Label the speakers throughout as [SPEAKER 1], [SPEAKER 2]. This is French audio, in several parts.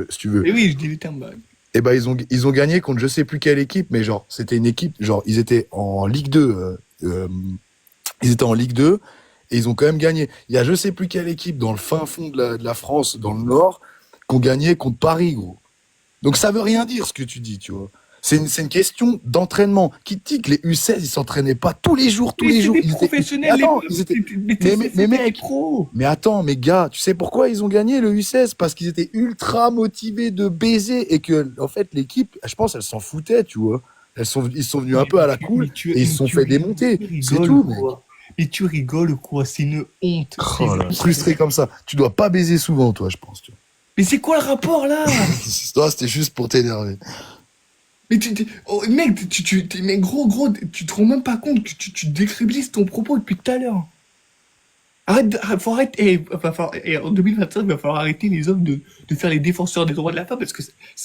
[SPEAKER 1] si tu veux.
[SPEAKER 2] Et oui, je dis les termes. Bah,
[SPEAKER 1] Et ben ils ont gagné contre je sais plus quelle équipe, mais genre c'était une équipe, genre ils étaient en Ligue 2, ils étaient en Ligue 2 et ils ont quand même gagné. Il y a je sais plus quelle équipe dans le fin fond de la France, dans le Nord, qui ont gagné contre Paris, gros. Donc ça veut rien dire ce que tu dis, tu vois. C'est une question d'entraînement. Qui te dit que les U16 ils s'entraînaient pas tous les jours, tous
[SPEAKER 2] mais
[SPEAKER 1] les
[SPEAKER 2] c'est
[SPEAKER 1] jours.
[SPEAKER 2] des
[SPEAKER 1] Ils étaient,
[SPEAKER 2] professionnels,
[SPEAKER 1] attends, ils étaient,
[SPEAKER 2] c'est des
[SPEAKER 1] mec,
[SPEAKER 2] pros.
[SPEAKER 1] mais attends, mes gars, tu sais pourquoi ils ont gagné le U16? Parce qu'ils étaient ultra motivés de baiser et que, en fait, l'équipe, je pense, elle s'en foutait, tu vois. Ils sont venus un peu à la cool et ils se sont fait démonter. C'est
[SPEAKER 2] rigoles ou
[SPEAKER 1] tout, mec.
[SPEAKER 2] quoi? Mais tu rigoles ou quoi? C'est une honte.
[SPEAKER 1] Oh là, frustré comme ça. Tu dois pas baiser souvent, toi, je pense. Tu vois.
[SPEAKER 2] Mais c'est quoi le rapport là?
[SPEAKER 1] Toi, c'était juste pour t'énerver.
[SPEAKER 2] Mais oh, mec, mais gros, tu te rends même pas compte que tu décrédibilises ton propos depuis tout à l'heure. Faut arrêter, en 2025, il va falloir arrêter les hommes de faire les défenseurs des droits de la femme, parce que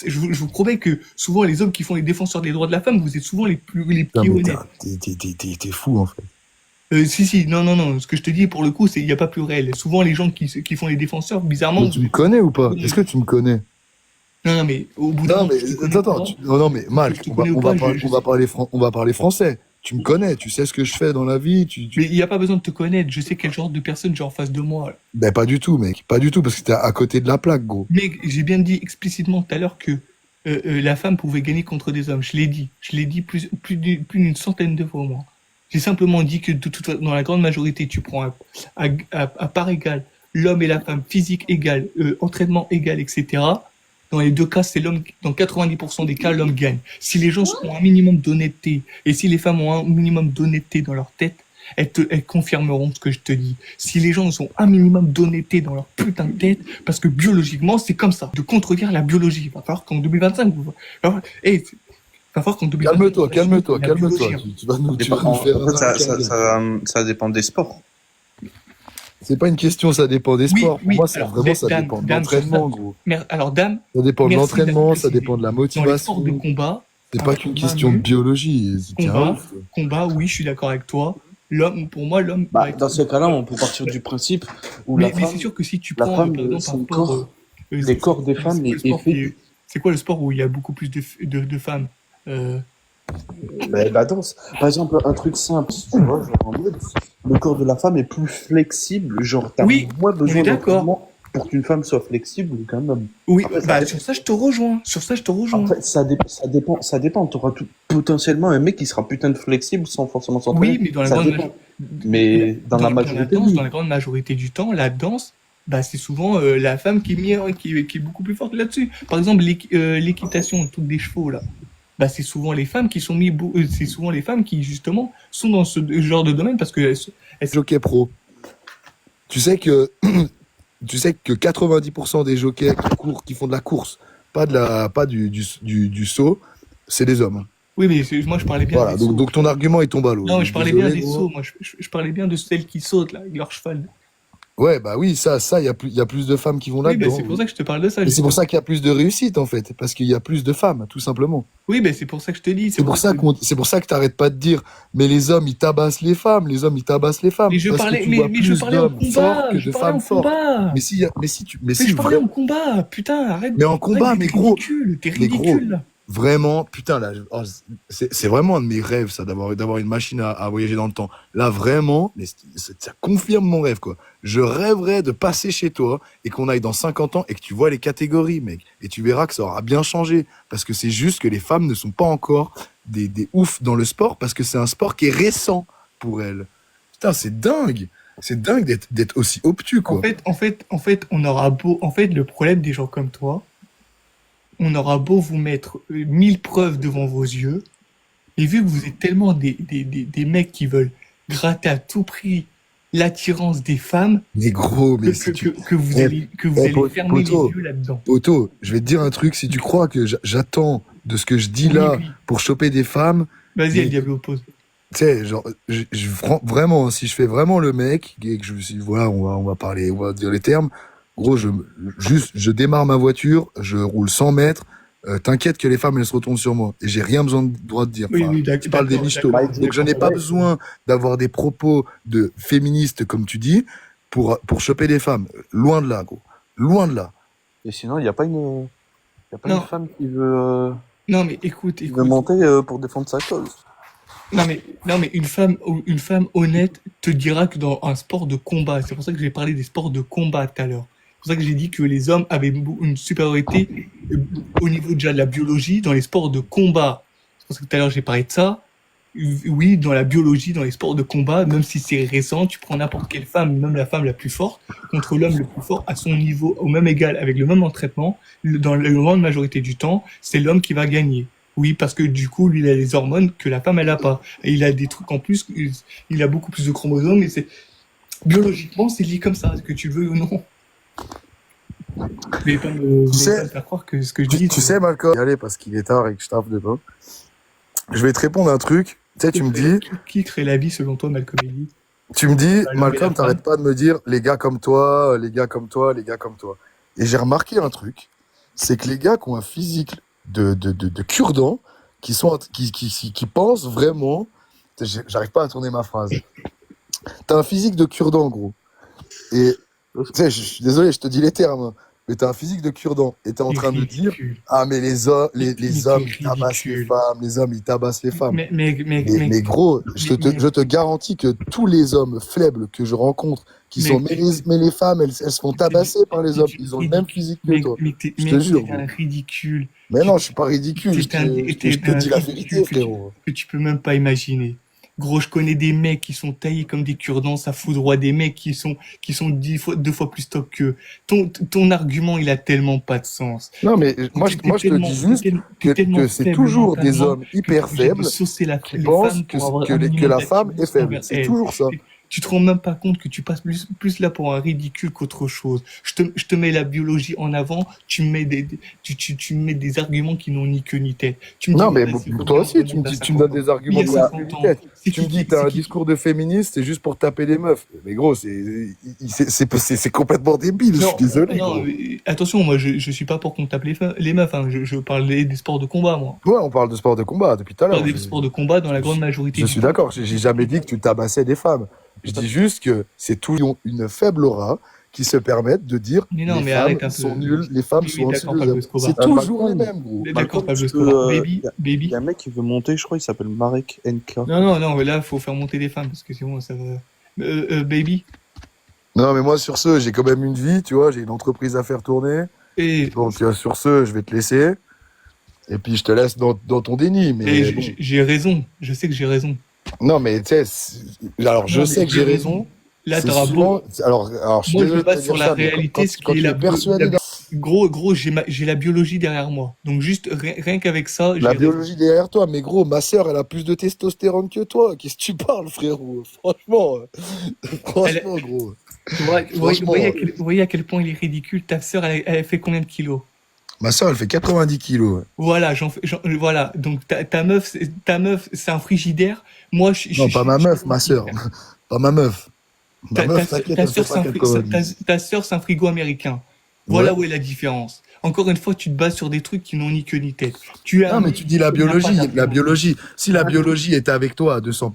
[SPEAKER 2] je vous promets que souvent les hommes qui font les défenseurs des droits de la femme, vous êtes souvent les plus honnêtes.
[SPEAKER 1] T'es fou, en fait.
[SPEAKER 2] Si, non, ce que je te dis pour le coup, c'est il n'y a pas plus réel. Souvent les gens qui font les défenseurs, bizarrement.
[SPEAKER 1] Mais tu me connais ou pas? Est-ce que tu me connais?
[SPEAKER 2] Non, mais au bout d'un
[SPEAKER 1] Non,
[SPEAKER 2] moment,
[SPEAKER 1] mais
[SPEAKER 2] je te connais
[SPEAKER 1] attends,
[SPEAKER 2] pas.
[SPEAKER 1] non, mais Mal,
[SPEAKER 2] Je te connais ou pas,
[SPEAKER 1] on va parler français. Tu me connais, tu sais ce que je fais dans la vie.
[SPEAKER 2] Mais il n'y a pas besoin de te connaître. Je sais quel genre de personne j'ai en face de moi. Là.
[SPEAKER 1] Ben, pas du tout, mec. Pas du tout, parce que t'es à côté de la plaque, gros.
[SPEAKER 2] Mec, j'ai bien dit explicitement tout à l'heure que la femme pouvait gagner contre des hommes. Je l'ai dit. Je l'ai dit plus d'une centaine de fois, moi. J'ai simplement dit que dans la grande majorité, tu prends à part égale l'homme et la femme, physique égal, entraînement égal, etc. Dans les deux cas, c'est l'homme. Dans 90% des cas, l'homme gagne. Si les gens ont un minimum d'honnêteté et si les femmes ont un minimum d'honnêteté dans leur tête, elles confirmeront ce que je te dis. Si les gens ont un minimum d'honnêteté dans leur putain de tête, parce que biologiquement, c'est comme ça. De contredire la biologie. Il va falloir qu'en 2025, va falloir qu'en 2025.
[SPEAKER 1] Calme-toi.
[SPEAKER 2] La biologie, hein.
[SPEAKER 1] Tu vas nous
[SPEAKER 3] Mais
[SPEAKER 1] faire
[SPEAKER 3] en fait,
[SPEAKER 1] un
[SPEAKER 3] ça dépend des sports.
[SPEAKER 1] C'est pas une question, ça dépend des
[SPEAKER 2] Oui,
[SPEAKER 1] sports. Pour
[SPEAKER 2] oui.
[SPEAKER 1] moi, ça
[SPEAKER 2] Alors,
[SPEAKER 1] vraiment, ça
[SPEAKER 2] Dame,
[SPEAKER 1] dépend de
[SPEAKER 2] Dame,
[SPEAKER 1] l'entraînement, gros.
[SPEAKER 2] Alors, Dame,
[SPEAKER 1] Ça dépend de
[SPEAKER 2] merci
[SPEAKER 1] l'entraînement,
[SPEAKER 2] d'avoir
[SPEAKER 1] ça
[SPEAKER 2] précisé.
[SPEAKER 1] dépend de la
[SPEAKER 2] Dans les sports
[SPEAKER 1] motivation.
[SPEAKER 2] de combat,
[SPEAKER 1] C'est pas qu'une question de biologie. Tiens,
[SPEAKER 2] combat,
[SPEAKER 1] ouf.
[SPEAKER 2] combat, oui, je suis d'accord avec toi. L'homme, pour moi, l'homme.
[SPEAKER 3] Bah,
[SPEAKER 2] va être-
[SPEAKER 3] dans ce cas-là, on peut partir du principe où
[SPEAKER 2] mais,
[SPEAKER 3] la
[SPEAKER 2] mais
[SPEAKER 3] femme,
[SPEAKER 2] c'est sûr que si tu
[SPEAKER 3] la
[SPEAKER 2] prends,
[SPEAKER 3] femme,
[SPEAKER 2] par exemple,
[SPEAKER 3] son
[SPEAKER 2] par rapport,
[SPEAKER 3] corps, les corps des femmes est fait.
[SPEAKER 2] c'est quoi le sport où il y a beaucoup plus de femmes?
[SPEAKER 3] Ben, la danse. Par exemple, un truc simple, tu vois, genre en mode, le corps de la femme est plus flexible, genre t'as
[SPEAKER 2] Oui,
[SPEAKER 3] moins
[SPEAKER 2] on
[SPEAKER 3] besoin
[SPEAKER 2] est d'accord.
[SPEAKER 3] d'entraînement pour qu'une femme soit flexible qu'un homme.
[SPEAKER 2] Oui,
[SPEAKER 3] Après,
[SPEAKER 2] bah, sur ça, je te rejoins.
[SPEAKER 3] Après, ça dépend. T'auras potentiellement un mec qui sera putain de flexible sans forcément
[SPEAKER 2] Oui,
[SPEAKER 3] s'entraîner.
[SPEAKER 2] mais dans la
[SPEAKER 3] Ça
[SPEAKER 2] grande
[SPEAKER 3] dépend. Mais dans la majorité,
[SPEAKER 2] danse,
[SPEAKER 3] oui.
[SPEAKER 2] dans la grande majorité du temps, la danse, bah, c'est souvent la femme qui est beaucoup plus forte là-dessus. Par exemple, l'équitation, le truc des chevaux, là. Bah, c'est souvent les femmes qui c'est souvent les femmes qui, justement, sont dans ce genre de domaine parce que
[SPEAKER 1] Jockey pro. Tu sais que, tu sais que 90% des jockeys qui font de la course, pas du saut, c'est des hommes.
[SPEAKER 2] oui, mais moi, je parlais bien
[SPEAKER 1] Voilà,
[SPEAKER 2] des sauts.
[SPEAKER 1] donc ton argument il tombe à l'eau.
[SPEAKER 2] Non, mais je parlais bien
[SPEAKER 1] Désolé,
[SPEAKER 2] des
[SPEAKER 1] gros.
[SPEAKER 2] sauts. Moi, je parlais bien de celles qui sautent, là, avec leur cheval.
[SPEAKER 1] Ouais, bah oui, ça, il y a plus de femmes qui vont
[SPEAKER 2] Oui, bah,
[SPEAKER 1] là-dedans.
[SPEAKER 2] c'est pour ça que je te parle de ça.
[SPEAKER 1] Et c'est pour ça qu'il y a plus de réussite, en fait, parce qu'il y a plus de femmes, tout simplement.
[SPEAKER 2] Oui, bah, c'est pour ça que je te dis.
[SPEAKER 1] C'est pour ça que t'arrêtes pas de dire, mais les hommes, ils tabassent les femmes, les hommes, ils tabassent les femmes.
[SPEAKER 2] Mais je
[SPEAKER 1] parce que
[SPEAKER 2] parlais,
[SPEAKER 1] tu vois
[SPEAKER 2] mais je
[SPEAKER 1] plus
[SPEAKER 2] parlais en
[SPEAKER 1] d'hommes
[SPEAKER 2] combat.
[SPEAKER 1] forts que
[SPEAKER 2] Je
[SPEAKER 1] de
[SPEAKER 2] parlais en
[SPEAKER 1] femmes fortes.
[SPEAKER 2] combat.
[SPEAKER 1] Mais si,
[SPEAKER 2] Mais je parlais en combat. Putain, arrête.
[SPEAKER 1] Mais en combat,
[SPEAKER 2] arrête
[SPEAKER 1] mais
[SPEAKER 2] d'être
[SPEAKER 1] gros,
[SPEAKER 2] ridicule. T'es
[SPEAKER 1] mais gros,
[SPEAKER 2] ridicule, là.
[SPEAKER 1] vraiment, putain, là, c'est vraiment un de mes rêves, ça, d'avoir une machine à voyager dans le temps. Là, vraiment, mais ça confirme mon rêve, quoi. Je rêverais de passer chez toi et qu'on aille dans 50 ans et que tu vois les catégories, mec. Et tu verras que ça aura bien changé. Parce que c'est juste que les femmes ne sont pas encore des oufs dans le sport parce que c'est un sport qui est récent pour elles. Putain, c'est dingue. C'est dingue d'être aussi obtus, quoi.
[SPEAKER 2] En fait, on aura beau. En fait, le problème des gens comme toi, on aura beau vous mettre 1000 preuves devant vos yeux, et vu que vous êtes tellement des mecs qui veulent gratter à tout prix l'attirance des femmes,
[SPEAKER 1] Mais gros, mais
[SPEAKER 2] que vous allez fermer les yeux là-dedans.
[SPEAKER 1] Poto, je vais te dire un truc, si tu crois que j'attends de ce que je dis là
[SPEAKER 2] Oui.
[SPEAKER 1] pour choper des femmes,
[SPEAKER 2] Vas-y,
[SPEAKER 1] mais-
[SPEAKER 2] le diable oppose.
[SPEAKER 1] tu sais, genre, vraiment, si je fais vraiment le mec, et que voilà, on va parler, on va dire les termes, gros, je démarre ma voiture, je roule 100 mètres, t'inquiète que les femmes, elles se retournent sur moi. Et j'ai rien besoin de droit de dire.
[SPEAKER 2] Oui,
[SPEAKER 1] Enfin,
[SPEAKER 2] oui, d'accord,
[SPEAKER 1] tu parles des
[SPEAKER 2] d'accord,
[SPEAKER 1] michtos.
[SPEAKER 3] d'accord.
[SPEAKER 1] Donc je n'ai pas besoin d'avoir des propos de féministes, comme tu dis, pour choper des femmes. Loin de là, gros. Loin de là.
[SPEAKER 3] Et sinon, il n'y a pas une
[SPEAKER 2] Non,
[SPEAKER 3] femme qui veut
[SPEAKER 2] non, mais écoute,
[SPEAKER 3] qui veut
[SPEAKER 2] écoute.
[SPEAKER 3] monter pour défendre sa cause.
[SPEAKER 2] Non, mais une femme honnête te dira que dans un sport de combat, c'est pour ça que j'ai parlé des sports de combat tout à l'heure. C'est pour ça que j'ai dit que les hommes avaient une supériorité au niveau déjà de la biologie dans les sports de combat. C'est pour ça que tout à l'heure j'ai parlé de ça. Oui, dans la biologie, dans les sports de combat, même si c'est récent, tu prends n'importe quelle femme, même la femme la plus forte, contre l'homme le plus fort, à son niveau, au même égal, avec le même entraînement, dans la grande majorité du temps, c'est l'homme qui va gagner. Oui, parce que du coup, lui, il a les hormones que la femme, elle a pas. Et il a des trucs en plus, il a beaucoup plus de chromosomes, et c'est, biologiquement, c'est lié comme ça, que tu le veux ou non. Mais pas me,
[SPEAKER 1] Tu
[SPEAKER 2] mais pas
[SPEAKER 1] sais,
[SPEAKER 2] me faire croire que ce que je
[SPEAKER 1] tu,
[SPEAKER 2] dis,
[SPEAKER 1] tu sais, Malcolm, y aller parce qu'il est tard et que je tape demain. Je vais te répondre un truc. Tu sais,
[SPEAKER 2] qui crée la vie selon toi, Malcolm X?
[SPEAKER 1] tu me dis,
[SPEAKER 2] L'homme et la
[SPEAKER 1] Malcolm,
[SPEAKER 2] femme?
[SPEAKER 1] t'arrêtes pas de me dire les gars comme toi, les gars comme toi, les gars comme toi. Et j'ai remarqué un truc, c'est que les gars qui ont un physique de cure-dents, qui pensent vraiment, j'arrive pas à tourner ma phrase. T'as un physique de cure-dent, gros. Et tu sais, je suis désolé, je te dis les termes, hein, mais t'as un physique de cure-dent. Et t'es en
[SPEAKER 2] C'est
[SPEAKER 1] train de dire,
[SPEAKER 2] ridicule.
[SPEAKER 1] ah, mais les hommes,
[SPEAKER 2] Mais
[SPEAKER 1] les
[SPEAKER 2] c'est
[SPEAKER 1] hommes, ils tabassent les
[SPEAKER 2] ridicule.
[SPEAKER 1] femmes, les hommes, ils tabassent les femmes. Mais
[SPEAKER 2] Mec,
[SPEAKER 1] gros,
[SPEAKER 2] mais,
[SPEAKER 1] je te garantis que tous les hommes faibles que je rencontre,
[SPEAKER 2] mec,
[SPEAKER 1] mais les femmes, elles se font tabasser par les hommes.
[SPEAKER 2] t'es
[SPEAKER 1] Ils ont le même
[SPEAKER 2] ridicule.
[SPEAKER 1] physique que toi. Je te
[SPEAKER 2] Mec,
[SPEAKER 1] jure,
[SPEAKER 2] t'es un
[SPEAKER 1] gros.
[SPEAKER 2] ridicule.
[SPEAKER 1] Mais
[SPEAKER 2] Tu,
[SPEAKER 1] non, je suis pas ridicule. Je
[SPEAKER 2] t'es
[SPEAKER 1] te
[SPEAKER 2] un
[SPEAKER 1] dis la
[SPEAKER 2] ridicule
[SPEAKER 1] vérité, frérot.
[SPEAKER 2] que tu peux même pas imaginer. Gros, je connais des mecs qui sont taillés comme des cure-dents, ça foudroie des mecs qui sont 2 fois plus top qu'eux. Ton argument, il a tellement pas de sens.
[SPEAKER 1] Non, mais moi, je te dis
[SPEAKER 2] T'es
[SPEAKER 1] juste
[SPEAKER 2] tellement
[SPEAKER 1] que c'est
[SPEAKER 2] faible
[SPEAKER 1] toujours des
[SPEAKER 2] mentalement
[SPEAKER 1] hommes
[SPEAKER 2] que t'es
[SPEAKER 1] hyper
[SPEAKER 2] obligé de
[SPEAKER 1] faibles
[SPEAKER 2] saucer
[SPEAKER 1] qui
[SPEAKER 2] les
[SPEAKER 1] pensent
[SPEAKER 2] femmes pour avoir
[SPEAKER 1] que
[SPEAKER 2] un
[SPEAKER 1] que
[SPEAKER 2] minimum
[SPEAKER 1] la femme est
[SPEAKER 2] d'attirance
[SPEAKER 1] faible.
[SPEAKER 2] envers
[SPEAKER 1] C'est
[SPEAKER 2] elles.
[SPEAKER 1] toujours ça.
[SPEAKER 2] Tu te rends même pas compte que tu passes plus là pour un ridicule qu'autre chose. Je te mets la biologie en avant, tu me mets des arguments qui n'ont ni queue ni tête. Tu me dis,
[SPEAKER 1] Non, mais
[SPEAKER 2] ouais, c'est faut
[SPEAKER 1] toi
[SPEAKER 2] bien
[SPEAKER 1] aussi,
[SPEAKER 2] remonter à
[SPEAKER 1] tu me donnes
[SPEAKER 2] 50 ans.
[SPEAKER 1] des
[SPEAKER 2] Mais il y
[SPEAKER 1] arguments
[SPEAKER 2] a
[SPEAKER 1] qui ont
[SPEAKER 2] 50
[SPEAKER 1] une
[SPEAKER 2] ans,
[SPEAKER 1] tête. Tu me dis, t'as un discours de féministe, c'est juste pour taper les meufs. Mais gros, c'est complètement débile, je suis
[SPEAKER 2] Non,
[SPEAKER 1] désolé,
[SPEAKER 2] non,
[SPEAKER 1] gros.
[SPEAKER 2] attention, moi je suis pas pour qu'on tape les meufs, hein. Je parle des sports de combat, moi.
[SPEAKER 1] Ouais, on parle de sport de combat depuis tout à
[SPEAKER 2] Je parle
[SPEAKER 1] l'heure.
[SPEAKER 2] des sports de combat dans la grande majorité
[SPEAKER 1] Je
[SPEAKER 2] du
[SPEAKER 1] suis
[SPEAKER 2] temps.
[SPEAKER 1] d'accord, j'ai jamais dit que tu tabassais des femmes. Je dis juste que c'est toujours une faible aura qui se permettent de dire
[SPEAKER 2] Mais non,
[SPEAKER 1] les
[SPEAKER 2] mais
[SPEAKER 1] femmes
[SPEAKER 2] arrête un peu.
[SPEAKER 1] sont nulles, les femmes
[SPEAKER 2] Oui,
[SPEAKER 1] sont
[SPEAKER 2] oui,
[SPEAKER 1] au-dessus
[SPEAKER 2] d'accord,
[SPEAKER 1] des
[SPEAKER 2] Pablo
[SPEAKER 1] hommes.
[SPEAKER 2] Escobar.
[SPEAKER 1] C'est toujours les
[SPEAKER 3] Malcolm,
[SPEAKER 1] mêmes, gros.
[SPEAKER 2] D'accord,
[SPEAKER 3] Malcolm,
[SPEAKER 2] Pablo
[SPEAKER 3] tu
[SPEAKER 2] Escobar.
[SPEAKER 3] peux.
[SPEAKER 2] Baby,
[SPEAKER 3] Il y a
[SPEAKER 2] baby.
[SPEAKER 3] un mec qui veut monter, je crois, il s'appelle Marek NK.
[SPEAKER 2] Non, non, non, là, faut faire monter des femmes parce que sinon, ça va. Baby.
[SPEAKER 1] Non, mais moi, sur ce, j'ai quand même une vie, tu vois, j'ai une entreprise à faire tourner.
[SPEAKER 2] Et,
[SPEAKER 1] Donc, sur ce, je vais te laisser. Et puis, je te laisse dans ton déni.
[SPEAKER 2] et
[SPEAKER 1] Mais bon.
[SPEAKER 2] j'ai raison. Je sais que j'ai raison.
[SPEAKER 1] Non, mais tu sais, alors je
[SPEAKER 2] Non,
[SPEAKER 1] sais
[SPEAKER 2] mais
[SPEAKER 1] que
[SPEAKER 2] j'ai
[SPEAKER 1] j'ai
[SPEAKER 2] raison.
[SPEAKER 1] raison.
[SPEAKER 2] Là,
[SPEAKER 1] C'est
[SPEAKER 2] t'auras beau.
[SPEAKER 1] souvent. Alors, je suis
[SPEAKER 2] Moi, je me
[SPEAKER 1] désolé de te
[SPEAKER 2] base sur
[SPEAKER 1] dire
[SPEAKER 2] la
[SPEAKER 1] ça, mais
[SPEAKER 2] réalité, ce
[SPEAKER 1] quand
[SPEAKER 2] qui est
[SPEAKER 1] tu es persuadé
[SPEAKER 2] Gros, j'ai la biologie derrière moi. Donc, juste, rien qu'avec ça,
[SPEAKER 1] la
[SPEAKER 2] j'ai raison.
[SPEAKER 1] biologie derrière toi, mais gros, ma sœur, elle a plus de testostérone que toi. Qu'est-ce que tu parles, frérot? Franchement,
[SPEAKER 2] Elle,
[SPEAKER 1] franchement, gros.
[SPEAKER 2] voyez
[SPEAKER 1] Franchement,
[SPEAKER 2] vous voyez à quel point il est ridicule. Ta sœur, elle fait combien de kilos?
[SPEAKER 1] ma sœur, elle fait 90 kilos.
[SPEAKER 2] Voilà, voilà. Donc, ta meuf, c'est un frigidaire. Moi,
[SPEAKER 1] Non, pas ma
[SPEAKER 2] je suis
[SPEAKER 1] meuf, ma
[SPEAKER 2] gentil,
[SPEAKER 1] sœur.
[SPEAKER 2] frère.
[SPEAKER 1] Pas ma meuf. Ma
[SPEAKER 2] Ta, ta,
[SPEAKER 1] meuf, t'inquiète,
[SPEAKER 2] ta
[SPEAKER 1] elle fait
[SPEAKER 2] sœur,
[SPEAKER 1] pas 90.
[SPEAKER 2] ta sœur, c'est un frigo américain.
[SPEAKER 1] Ouais.
[SPEAKER 2] Voilà où est la différence. Encore une fois, tu te bases sur des trucs qui n'ont ni queue ni tête. Tu es
[SPEAKER 1] Non,
[SPEAKER 2] un
[SPEAKER 1] mais
[SPEAKER 2] mec
[SPEAKER 1] tu dis la
[SPEAKER 2] qui n'a pas
[SPEAKER 1] biologie, la
[SPEAKER 2] d'argument.
[SPEAKER 1] biologie. Si la biologie était avec toi à 200%.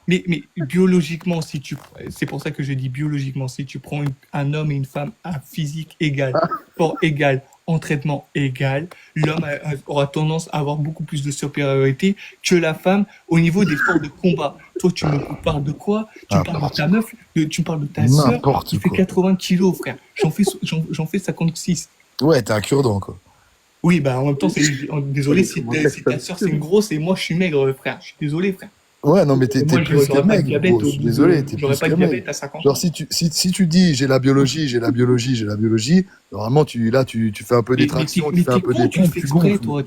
[SPEAKER 2] Mais biologiquement, c'est pour ça que je dis biologiquement, si tu prends un homme et une femme à physique égal, sport égal, entraînement égal, l'homme aura tendance à avoir beaucoup plus de supériorité que la femme au niveau des sports de combat. Toi, tu me parles de quoi? Tu me parles de ta meuf, tu me parles de ta sœur qui
[SPEAKER 1] N'importe
[SPEAKER 2] fait
[SPEAKER 1] quoi.
[SPEAKER 2] 80 kilos, frère. J'en fais 56.
[SPEAKER 1] Ouais, t'es un cure-dent, quoi.
[SPEAKER 2] Oui, bah en même temps, désolé si
[SPEAKER 3] Comment ça,
[SPEAKER 2] si ta sœur c'est une grosse et moi je suis maigre, frère. Je suis désolé, frère.
[SPEAKER 1] Ouais, non, mais t'es
[SPEAKER 2] Moi,
[SPEAKER 1] plus
[SPEAKER 2] j'aurais
[SPEAKER 1] qu'un
[SPEAKER 2] pas de
[SPEAKER 1] mec,
[SPEAKER 2] diabète
[SPEAKER 1] gros. Je suis désolé, t'es
[SPEAKER 2] j'aurais
[SPEAKER 1] plus
[SPEAKER 2] pas de
[SPEAKER 1] qu'un mec.
[SPEAKER 2] diabète à 50
[SPEAKER 1] Genre,
[SPEAKER 2] ans.
[SPEAKER 1] si tu dis j'ai la biologie, normalement, tu fais un peu des tractions, tu
[SPEAKER 2] Mais
[SPEAKER 1] fais un
[SPEAKER 2] t'es
[SPEAKER 1] peu
[SPEAKER 2] con,
[SPEAKER 1] des
[SPEAKER 2] tu le
[SPEAKER 1] pompes,
[SPEAKER 2] fais
[SPEAKER 1] tu
[SPEAKER 2] exprès,
[SPEAKER 1] gonfles.
[SPEAKER 2] toi.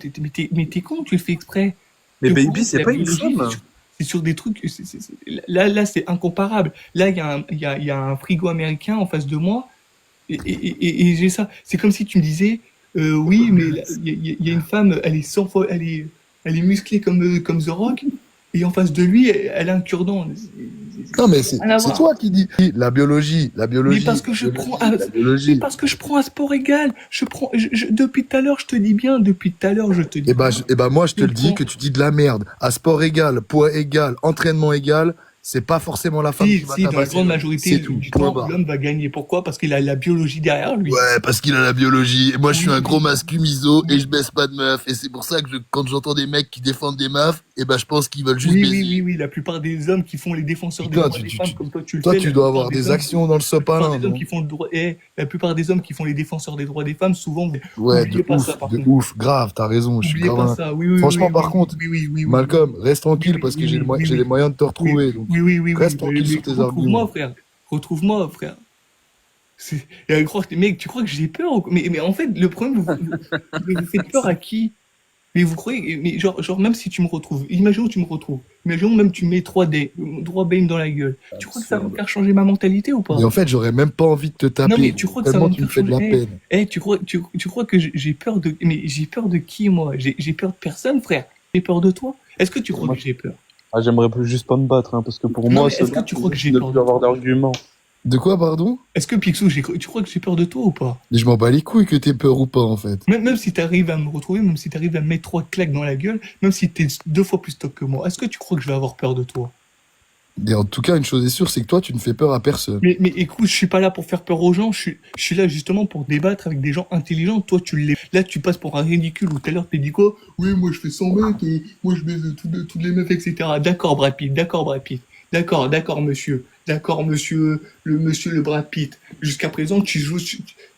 [SPEAKER 2] Mais t'es con, tu le fais exprès.
[SPEAKER 3] Mais
[SPEAKER 2] T'es au
[SPEAKER 3] Baby,
[SPEAKER 2] courant que
[SPEAKER 3] c'est
[SPEAKER 2] la
[SPEAKER 3] pas une
[SPEAKER 2] biologie,
[SPEAKER 3] femme.
[SPEAKER 2] c'est sur des trucs. Là, c'est incomparable. Là, il y a un frigo américain en face de moi et j'ai ça. C'est comme si tu me disais, oui, mais il y a une femme, elle est 100 fois, elle est musclée comme The Rock, et en face de lui, elle a un cure-dent.
[SPEAKER 1] Non, mais
[SPEAKER 2] Rien à
[SPEAKER 1] c'est
[SPEAKER 2] voir.
[SPEAKER 1] toi qui dis la biologie,
[SPEAKER 2] Mais parce que je prends,
[SPEAKER 1] la
[SPEAKER 2] mais
[SPEAKER 1] biologie.
[SPEAKER 2] parce que je prends un sport égal. Depuis tout à l'heure, je te dis bien, depuis tout à l'heure, je te dis bien.
[SPEAKER 1] Et ben, moi, je te
[SPEAKER 2] Je
[SPEAKER 1] le dis
[SPEAKER 2] prends,
[SPEAKER 1] que tu dis de la merde. À sport égal, poids égal, entraînement égal, c'est pas forcément la femme qui va
[SPEAKER 2] Si, dans la
[SPEAKER 1] tabasser
[SPEAKER 2] grande
[SPEAKER 1] l'homme.
[SPEAKER 2] majorité
[SPEAKER 1] C'est tout,
[SPEAKER 2] du
[SPEAKER 1] point
[SPEAKER 2] temps,
[SPEAKER 1] barre.
[SPEAKER 2] l'homme va gagner. Pourquoi? Parce qu'il a la biologie derrière lui.
[SPEAKER 1] Ouais, parce qu'il a la biologie. Et moi, je suis
[SPEAKER 2] Oui,
[SPEAKER 1] un gros
[SPEAKER 2] oui,
[SPEAKER 1] mascumiso et
[SPEAKER 2] oui,
[SPEAKER 1] je baisse pas de meufs. Et c'est pour ça que quand j'entends des mecs qui défendent des meufs, et ben, je pense qu'ils veulent juste
[SPEAKER 2] oui, oui, oui,
[SPEAKER 1] baiser.
[SPEAKER 2] oui. La plupart des hommes qui font les défenseurs des
[SPEAKER 1] Putain,
[SPEAKER 2] droits des femmes, comme toi tu le
[SPEAKER 1] toi,
[SPEAKER 2] fais,
[SPEAKER 1] tu dois avoir des actions dans le
[SPEAKER 2] la plupart
[SPEAKER 1] sopalin,
[SPEAKER 2] des hommes
[SPEAKER 1] non?
[SPEAKER 2] qui font le droit, la plupart des hommes qui font les défenseurs des droits des femmes, souvent,
[SPEAKER 1] Ouais,
[SPEAKER 2] oubliez pas ça par
[SPEAKER 1] de
[SPEAKER 2] contre.
[SPEAKER 1] ouf, grave, t'as raison, je suis
[SPEAKER 2] Oubliez
[SPEAKER 1] grave
[SPEAKER 2] pas ça. Oui, oui,
[SPEAKER 1] Franchement,
[SPEAKER 2] oui,
[SPEAKER 1] par
[SPEAKER 2] oui,
[SPEAKER 1] contre,
[SPEAKER 2] oui, oui, oui, oui, oui,
[SPEAKER 1] Malcolm, reste
[SPEAKER 2] oui,
[SPEAKER 1] tranquille
[SPEAKER 2] oui,
[SPEAKER 1] parce que
[SPEAKER 2] oui, oui, oui,
[SPEAKER 1] j'ai les
[SPEAKER 2] oui,
[SPEAKER 1] moyens de te
[SPEAKER 2] oui,
[SPEAKER 1] retrouver, donc
[SPEAKER 2] oui, oui, oui, oui.
[SPEAKER 1] reste tranquille
[SPEAKER 2] Mais
[SPEAKER 1] sur tes
[SPEAKER 2] retrouve-moi,
[SPEAKER 1] arguments.
[SPEAKER 2] frère. Retrouve-moi, frère. Mec, tu crois que j'ai peur? Mais en fait, le problème, vous faites peur à qui? Mais vous croyez, mais genre, même si tu me retrouves, imaginons que tu me retrouves, imaginons même tu me mets 3 BM dans la gueule, tu crois que ça va me
[SPEAKER 3] Absurde.
[SPEAKER 2] faire changer ma mentalité ou
[SPEAKER 1] Mais
[SPEAKER 2] pas?
[SPEAKER 1] en fait, j'aurais même pas envie de te
[SPEAKER 2] Non,
[SPEAKER 1] taper,
[SPEAKER 2] mais tu
[SPEAKER 1] gros.
[SPEAKER 2] crois que ça va
[SPEAKER 1] Tellement
[SPEAKER 2] me
[SPEAKER 1] tu me
[SPEAKER 2] faire
[SPEAKER 1] fais de
[SPEAKER 2] changer?
[SPEAKER 1] la peine.
[SPEAKER 2] Tu crois que j'ai peur de, mais j'ai peur de qui, moi? J'ai peur de personne, frère. J'ai peur de toi? Est-ce que tu crois
[SPEAKER 3] Moi,
[SPEAKER 2] que j'ai peur?
[SPEAKER 3] j'aimerais plus juste pas me battre, hein, parce que pour
[SPEAKER 2] Non,
[SPEAKER 3] moi,
[SPEAKER 2] mais
[SPEAKER 3] se
[SPEAKER 2] est-ce que
[SPEAKER 3] battre,
[SPEAKER 2] tu
[SPEAKER 3] c'est
[SPEAKER 2] crois que
[SPEAKER 3] juste
[SPEAKER 2] j'ai
[SPEAKER 3] ne
[SPEAKER 2] peur
[SPEAKER 3] plus
[SPEAKER 2] de
[SPEAKER 3] avoir
[SPEAKER 2] toi?
[SPEAKER 3] d'arguments.
[SPEAKER 1] De quoi, pardon?
[SPEAKER 2] Est-ce que Picsou, tu crois que j'ai peur de toi ou pas?
[SPEAKER 1] Je m'en bats les couilles que t'aies peur ou pas, en fait.
[SPEAKER 2] Même si tu arrives à me retrouver, même si tu arrives à me mettre 3 claques dans la gueule, même si tu es 2 fois plus stock que moi, est-ce que tu crois que je vais avoir peur de toi?
[SPEAKER 1] Et en tout cas, une chose est sûre, c'est que toi, tu ne fais peur à personne.
[SPEAKER 2] Mais écoute, je suis pas là pour faire peur aux gens, je suis là justement pour débattre avec des gens intelligents. Toi, tu l'es. Là, tu passes pour un ridicule. Ou tout à l'heure, t'es dit quoi? Oui, moi, je fais 100 mètres, moi, je baise toutes les meufs, etc. D'accord, Brad Pitt, d'accord, Brad Pitt. D'accord, monsieur. D'accord, monsieur le Brad Pitt. Jusqu'à présent,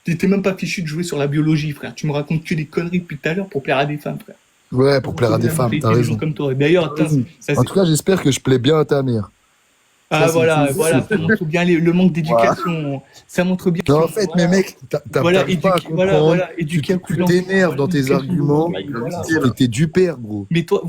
[SPEAKER 2] t'étais même pas fichu de jouer sur la biologie, frère. Tu me racontes que des conneries depuis tout à l'heure pour plaire à des femmes, frère.
[SPEAKER 1] Ouais,
[SPEAKER 2] Pour
[SPEAKER 1] pour plaire à
[SPEAKER 2] retrouver
[SPEAKER 1] des
[SPEAKER 2] la
[SPEAKER 1] femmes, t'as
[SPEAKER 2] mentalité des gens
[SPEAKER 1] raison.
[SPEAKER 2] comme toi. D'ailleurs,
[SPEAKER 1] T'as
[SPEAKER 2] attends,
[SPEAKER 1] raison.
[SPEAKER 2] ça,
[SPEAKER 1] En tout cas, j'espère que je plais bien à ta mère. Ça,
[SPEAKER 2] ah
[SPEAKER 1] c'est une
[SPEAKER 2] voilà,
[SPEAKER 1] chose
[SPEAKER 2] voilà,
[SPEAKER 1] sûre,
[SPEAKER 2] ça
[SPEAKER 1] quoi.
[SPEAKER 2] montre bien le manque
[SPEAKER 3] Voilà.
[SPEAKER 2] d'éducation. Ça montre bien
[SPEAKER 1] Non, en
[SPEAKER 2] que,
[SPEAKER 1] fait, mais
[SPEAKER 2] voilà,
[SPEAKER 1] mec, t'arrives pas à comprendre.
[SPEAKER 2] éduquer à coup
[SPEAKER 1] Tu
[SPEAKER 2] d'enfant,
[SPEAKER 1] t'énerves
[SPEAKER 2] voilà,
[SPEAKER 1] dans tes
[SPEAKER 2] éducation de
[SPEAKER 1] arguments.
[SPEAKER 2] gros, voilà,
[SPEAKER 3] Vérité, là.
[SPEAKER 2] voilà.
[SPEAKER 1] T'es du père, gros.
[SPEAKER 2] Mais toi,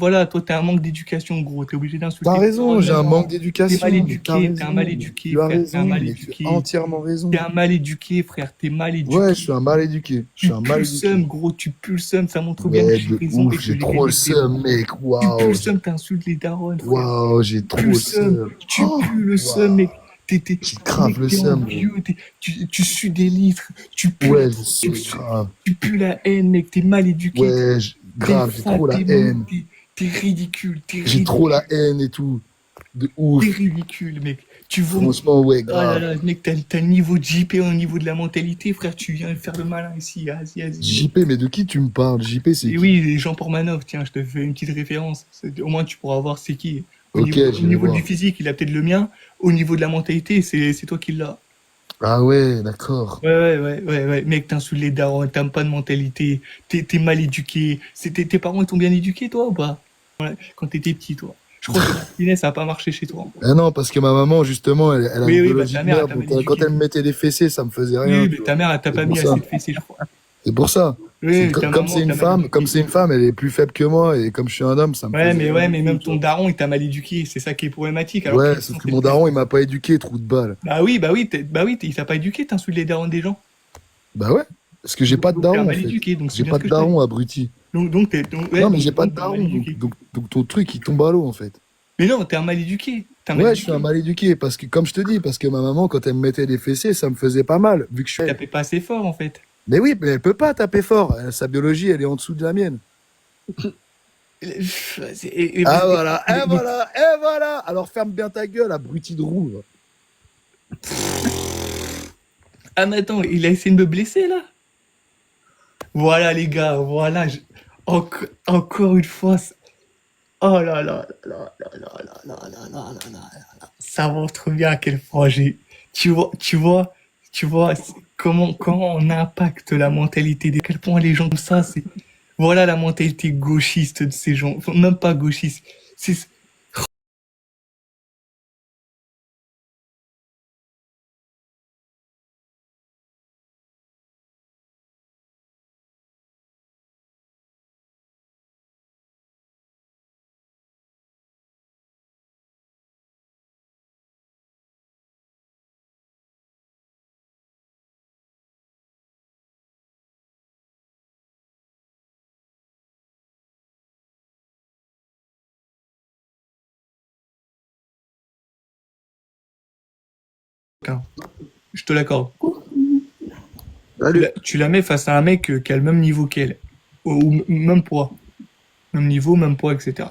[SPEAKER 2] t'as un manque d'éducation, gros. T'es obligé
[SPEAKER 1] T'as
[SPEAKER 2] d'insulter tes
[SPEAKER 1] raison, j'ai un
[SPEAKER 2] parents.
[SPEAKER 1] manque
[SPEAKER 2] T'es mal
[SPEAKER 1] d'éducation, mais t'as
[SPEAKER 2] éduqué, t'es un mal
[SPEAKER 1] raison.
[SPEAKER 2] éduqué,
[SPEAKER 1] Tu as
[SPEAKER 2] frère. T'es un
[SPEAKER 1] raison,
[SPEAKER 2] mal
[SPEAKER 1] mais tu as
[SPEAKER 2] éduqué.
[SPEAKER 1] entièrement
[SPEAKER 2] T'es
[SPEAKER 1] raison.
[SPEAKER 2] un mal éduqué, frère. T'es mal
[SPEAKER 1] Ouais, je
[SPEAKER 2] éduqué.
[SPEAKER 1] suis un mal éduqué. Je
[SPEAKER 2] Tu
[SPEAKER 1] suis un
[SPEAKER 2] pues
[SPEAKER 1] mal
[SPEAKER 2] le
[SPEAKER 1] éduqué.
[SPEAKER 2] seum, gros. Tu pues le seum. Ça montre bien que
[SPEAKER 1] Ouais,
[SPEAKER 2] j'ai
[SPEAKER 1] de
[SPEAKER 2] raison et
[SPEAKER 1] ouf,
[SPEAKER 2] que
[SPEAKER 1] j'ai
[SPEAKER 2] j'ai
[SPEAKER 1] trop le
[SPEAKER 2] gagné tes
[SPEAKER 1] seum,
[SPEAKER 2] droits.
[SPEAKER 1] mec.
[SPEAKER 2] Tu pues le
[SPEAKER 1] Waouh,
[SPEAKER 2] seum, t'insultes les darons, frère.
[SPEAKER 1] waouh, j'ai
[SPEAKER 2] Tu pues
[SPEAKER 1] trop
[SPEAKER 2] le
[SPEAKER 1] le
[SPEAKER 2] seum.
[SPEAKER 1] seum.
[SPEAKER 2] Tu
[SPEAKER 1] Oh,
[SPEAKER 2] pues le seum,
[SPEAKER 1] waouh,
[SPEAKER 2] mec. T'es,
[SPEAKER 1] j'ai
[SPEAKER 2] mec,
[SPEAKER 1] grave le
[SPEAKER 2] t'es
[SPEAKER 1] seum, gros.
[SPEAKER 2] envieux. Tu sues des litres. Tu pues la,
[SPEAKER 1] Ouais, je sais,
[SPEAKER 2] tu, su-
[SPEAKER 1] grave.
[SPEAKER 2] tu pues la haine, mec. T'es mal éduqué.
[SPEAKER 1] Ouais,
[SPEAKER 2] T'es
[SPEAKER 1] grave, j'ai
[SPEAKER 2] fat,
[SPEAKER 1] trop la
[SPEAKER 2] t'es mauvais,
[SPEAKER 1] haine.
[SPEAKER 2] t'es ridicule. T'es
[SPEAKER 1] J'ai trop la
[SPEAKER 2] ridicule.
[SPEAKER 1] haine et tout. De
[SPEAKER 2] T'es
[SPEAKER 1] ouf.
[SPEAKER 2] ridicule, mec. Tu vaux.
[SPEAKER 1] Franchement, ouais,
[SPEAKER 2] Oh là
[SPEAKER 1] grave.
[SPEAKER 2] là, mec, t'as le niveau de JP au niveau de la mentalité, frère. Tu viens faire le malin ici. Vas-y, mec.
[SPEAKER 1] JP, mais de qui tu me parles? JP, c'est
[SPEAKER 2] Et
[SPEAKER 1] qui?
[SPEAKER 2] oui, Jean Portmanov, tiens, je te fais une petite référence. Au moins, tu pourras voir c'est qui.
[SPEAKER 1] Ok,
[SPEAKER 2] Au
[SPEAKER 1] j'irai
[SPEAKER 2] niveau du
[SPEAKER 1] voir.
[SPEAKER 2] physique, il a peut-être le mien. Au niveau de la mentalité, c'est toi qui l'as.
[SPEAKER 1] Ah ouais, d'accord.
[SPEAKER 2] Ouais. Mec, t'insultes les darons, t'as pas de mentalité. T'es mal éduqué. Tes parents, ils t'ont bien éduqué, toi, ou pas? Ouais, quand t'étais petit, toi. Je crois que la finesse, ça a pas marché chez toi.
[SPEAKER 1] Ah non, parce que ma maman, justement, elle a une
[SPEAKER 2] Oui, bah
[SPEAKER 1] biologie
[SPEAKER 2] ta
[SPEAKER 1] de
[SPEAKER 2] mère, elle
[SPEAKER 1] merde,
[SPEAKER 2] t'a
[SPEAKER 1] donc
[SPEAKER 2] mal
[SPEAKER 1] quand
[SPEAKER 2] éduqué.
[SPEAKER 1] elle me mettait des fessées, ça me faisait rien,
[SPEAKER 2] Oui,
[SPEAKER 1] tu
[SPEAKER 2] mais
[SPEAKER 1] vois.
[SPEAKER 2] ta mère, elle t'a
[SPEAKER 1] C'est
[SPEAKER 2] pas
[SPEAKER 1] pour
[SPEAKER 2] mis
[SPEAKER 1] ça.
[SPEAKER 2] assez de fessées, je crois.
[SPEAKER 1] C'est pour ça.
[SPEAKER 2] Oui, ta
[SPEAKER 1] Comme c'est
[SPEAKER 2] maman
[SPEAKER 1] une
[SPEAKER 2] t'a mal
[SPEAKER 1] femme, comme
[SPEAKER 2] éduqué.
[SPEAKER 1] c'est une femme, elle est plus faible que moi, et comme je suis un homme, ça me faisait rien
[SPEAKER 2] Ouais,
[SPEAKER 1] du
[SPEAKER 2] mais
[SPEAKER 1] tout,
[SPEAKER 2] même
[SPEAKER 1] tu
[SPEAKER 2] ton
[SPEAKER 1] vois.
[SPEAKER 2] daron, il t'a mal éduqué. C'est ça qui est problématique. Alors
[SPEAKER 1] Ouais,
[SPEAKER 2] qu'il est
[SPEAKER 1] sauf que
[SPEAKER 2] censé
[SPEAKER 1] mon
[SPEAKER 2] te faire.
[SPEAKER 1] daron, il m'a pas éduqué, trou de balle.
[SPEAKER 2] Il t'a pas éduqué, t'insultes les darons des gens.
[SPEAKER 1] Bah ouais, parce que j'ai pas de
[SPEAKER 2] Donc t'es un
[SPEAKER 1] daron, en
[SPEAKER 2] mal
[SPEAKER 1] fait.
[SPEAKER 2] éduqué, donc c'est
[SPEAKER 1] J'ai
[SPEAKER 2] bien ce
[SPEAKER 1] pas
[SPEAKER 2] que
[SPEAKER 1] de
[SPEAKER 2] je te dis.
[SPEAKER 1] daron, abruti.
[SPEAKER 2] Ouais,
[SPEAKER 1] Non, mais j'ai pas de
[SPEAKER 2] t'es un mal
[SPEAKER 1] daron,
[SPEAKER 2] éduqué.
[SPEAKER 1] donc ton truc, il tombe à l'eau, en fait.
[SPEAKER 2] Mais non, t'es un mal éduqué. T'es un mal
[SPEAKER 1] Ouais, je suis un
[SPEAKER 2] éduqué.
[SPEAKER 1] mal éduqué, parce que, comme je te dis, parce que ma maman, quand elle me mettait des fessées, ça me faisait pas mal, vu que je suis elle.
[SPEAKER 2] Tapais pas assez fort, en fait.
[SPEAKER 1] Mais oui, mais elle peut pas taper fort. Sa biologie, elle est en dessous de la mienne. Ah voilà, et
[SPEAKER 2] Mais-
[SPEAKER 1] voilà, et voilà. Alors ferme bien ta gueule, abruti de roue.
[SPEAKER 2] Ah, mais attends, il a essayé de me blesser, là. Voilà, les gars, voilà. Encore une fois. Oh là là là là là là là là là là là là. Ça montre bien à quel point j'ai. Tu vois, comment on impacte la mentalité à quel point les gens comme ça, voilà la mentalité gauchiste de ces gens. Enfin, même pas gauchiste. C'est, je te l'accorde.
[SPEAKER 1] Salut.
[SPEAKER 2] Tu la mets face à un mec qui a le même niveau qu'elle. Ou même poids. Même niveau, même poids, etc.